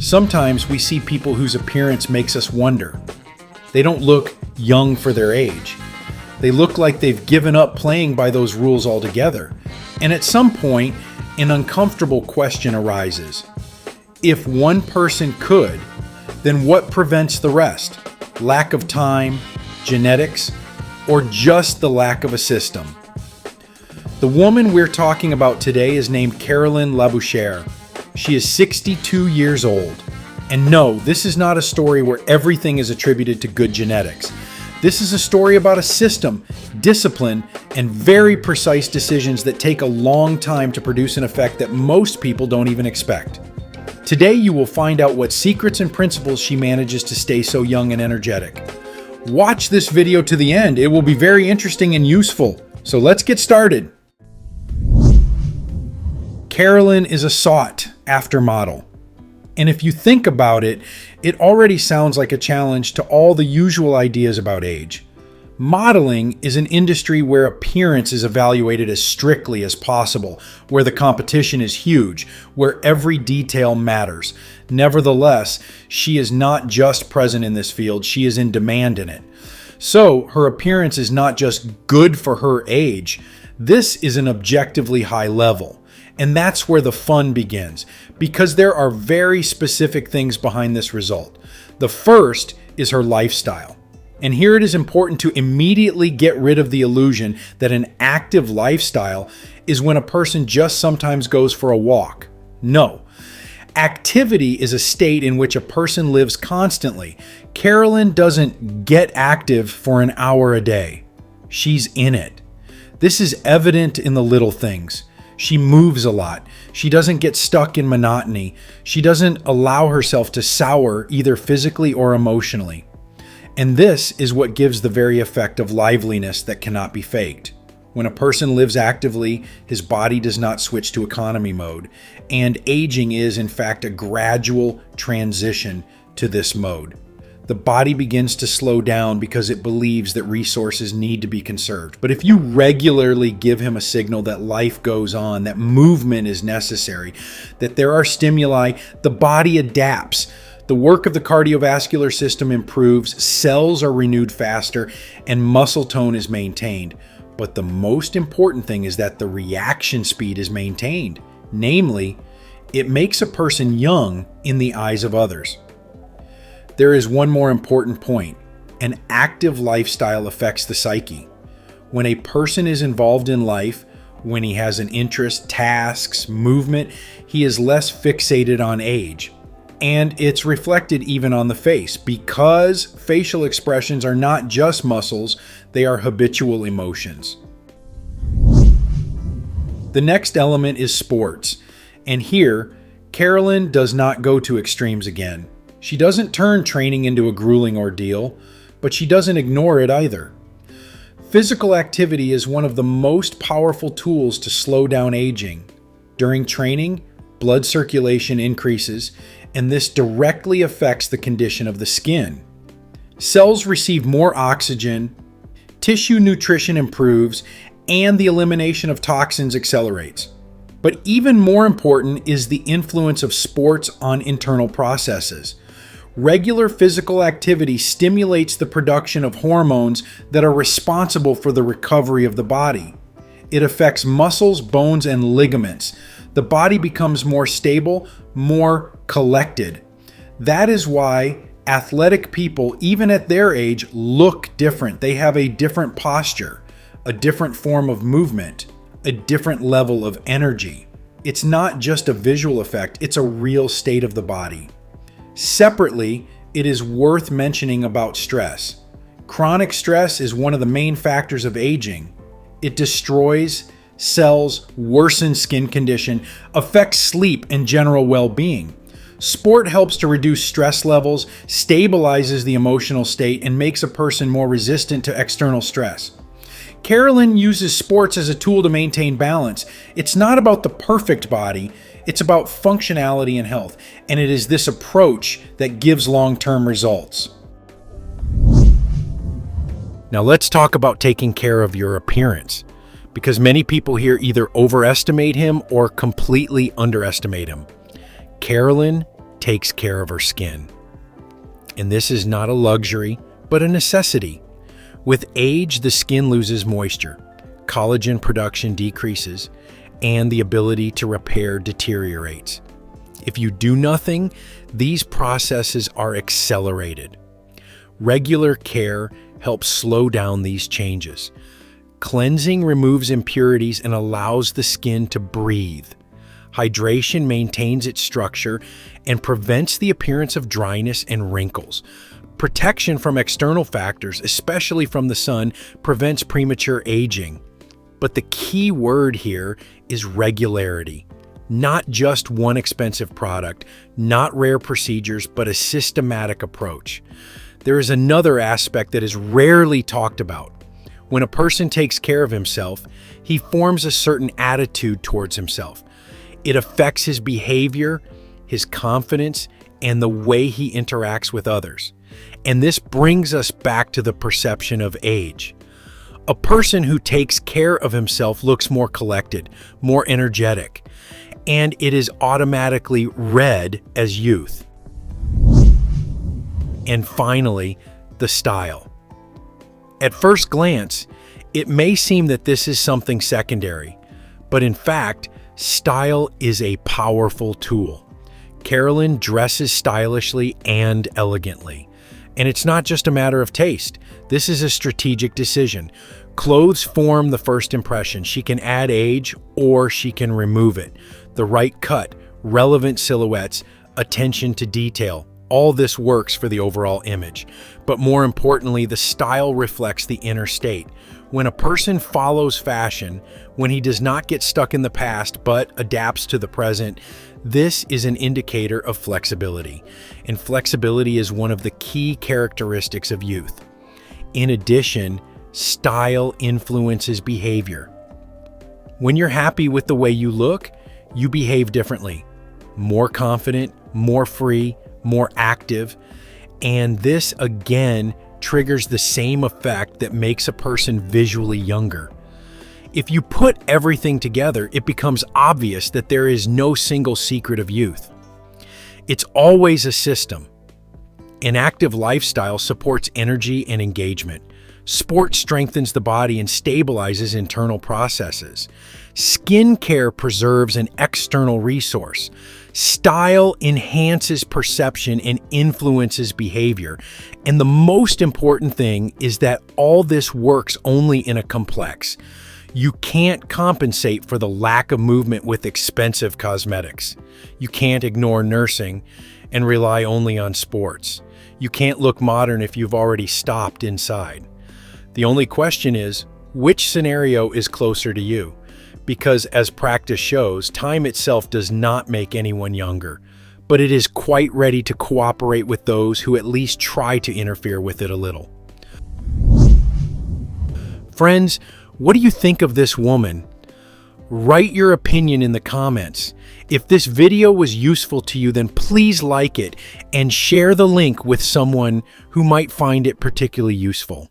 Sometimes we see people whose appearance makes us wonder. They don't look young for their age. They look like they've given up playing by those rules altogether. And at some point, an uncomfortable question arises. If one person could, then what prevents the rest? Lack of time, genetics, or just the lack of a system? The woman we're talking about today is named Caroline Labouchere. She is 62 years old. And no, this is not a story where everything is attributed to good genetics. This is a story about a system, discipline, and very precise decisions that take a long time to produce an effect that most people don't even expect. Today you will find out what secrets and principles she manages to stay so young and energetic. Watch this video to the end. It will be very interesting and useful. So let's get started. Caroline is a sought-after model. And if you think about it, it already sounds like a challenge to all the usual ideas about age. Modeling is an industry where appearance is evaluated as strictly as possible, where the competition is huge, where every detail matters. Nevertheless, she is not just present in this field, she is in demand in it. So her appearance is not just good for her age, this is an objectively high level. And that's where the fun begins, because there are very specific things behind this result. The first is her lifestyle. And here it is important to immediately get rid of the illusion that an active lifestyle is when a person just sometimes goes for a walk. No. Activity is a state in which a person lives constantly. Caroline doesn't get active for an hour a day. She's in it. This is evident in the little things. She moves a lot. She doesn't get stuck in monotony. She doesn't allow herself to sour either physically or emotionally. And this is what gives the very effect of liveliness that cannot be faked. When a person lives actively, his body does not switch to economy mode. And aging is, in fact, a gradual transition to this mode. The body begins to slow down because it believes that resources need to be conserved. But if you regularly give him a signal that life goes on, that movement is necessary, that there are stimuli, the body adapts. The work of the cardiovascular system improves, cells are renewed faster, and muscle tone is maintained. But the most important thing is that the reaction speed is maintained. Namely, it makes a person young in the eyes of others. There is one more important point. An active lifestyle affects the psyche. When a person is involved in life, when he has an interest, tasks, movement, he is less fixated on age. And it's reflected even on the face, because facial expressions are not just muscles, they are habitual emotions. The next element is sports. And here, Caroline does not go to extremes again. She doesn't turn training into a grueling ordeal, but she doesn't ignore it either. Physical activity is one of the most powerful tools to slow down aging. During training, blood circulation increases, and this directly affects the condition of the skin. Cells receive more oxygen, tissue nutrition improves, and the elimination of toxins accelerates. But even more important is the influence of sports on internal processes. Regular physical activity stimulates the production of hormones that are responsible for the recovery of the body. It affects muscles, bones, and ligaments. The body becomes more stable, more collected. That is why athletic people, even at their age, look different. They have a different posture, a different form of movement, a different level of energy. It's not just a visual effect, it's a real state of the body. Separately, it is worth mentioning about stress. Chronic stress is one of the main factors of aging. It destroys cells, worsens skin condition, affects sleep and general well-being. Sport helps to reduce stress levels, stabilizes the emotional state, and makes a person more resistant to external stress. Caroline uses sports as a tool to maintain balance. It's not about the perfect body, it's about functionality and health, and it is this approach that gives long-term results. Now let's talk about taking care of your appearance, because many people here either overestimate him or completely underestimate him. Caroline takes care of her skin. And this is not a luxury, but a necessity. With age, the skin loses moisture, collagen production decreases, and the ability to repair deteriorates. If you do nothing, these processes are accelerated. Regular care helps slow down these changes. Cleansing removes impurities and allows the skin to breathe. Hydration maintains its structure and prevents the appearance of dryness and wrinkles. Protection from external factors, especially from the sun, prevents premature aging. But the key word here is regularity. Not just one expensive product, not rare procedures, but a systematic approach. There is another aspect that is rarely talked about. When a person takes care of himself, he forms a certain attitude towards himself. It affects his behavior, his confidence, and the way he interacts with others. And this brings us back to the perception of age. A person who takes care of himself looks more collected, more energetic, and it is automatically read as youth. And finally, the style. At first glance, it may seem that this is something secondary, but in fact, style is a powerful tool. Caroline dresses stylishly and elegantly. And it's not just a matter of taste. This is a strategic decision. Clothes form the first impression. She can add age or she can remove it. The right cut, relevant silhouettes, attention to detail. All this works for the overall image. But more importantly, the style reflects the inner state. When a person follows fashion, when he does not get stuck in the past but adapts to the present, this is an indicator of flexibility. And flexibility is one of the key characteristics of youth. In addition, style influences behavior. When you're happy with the way you look, you behave differently. More confident, more free, more active. And this, again, triggers the same effect that makes a person visually younger. If you put everything together, it becomes obvious that there is no single secret of youth. It's always a system. An active lifestyle supports energy and engagement. Sport strengthens the body and stabilizes internal processes. Skincare preserves an external resource. Style enhances perception and influences behavior. And the most important thing is that all this works only in a complex. You can't compensate for the lack of movement with expensive cosmetics. You can't ignore nursing and rely only on sports. You can't look modern if you've already stopped inside. The only question is, which scenario is closer to you? Because as practice shows, time itself does not make anyone younger, but it is quite ready to cooperate with those who at least try to interfere with it a little. Friends, what do you think of this woman? Write your opinion in the comments. If this video was useful to you, then please like it and share the link with someone who might find it particularly useful.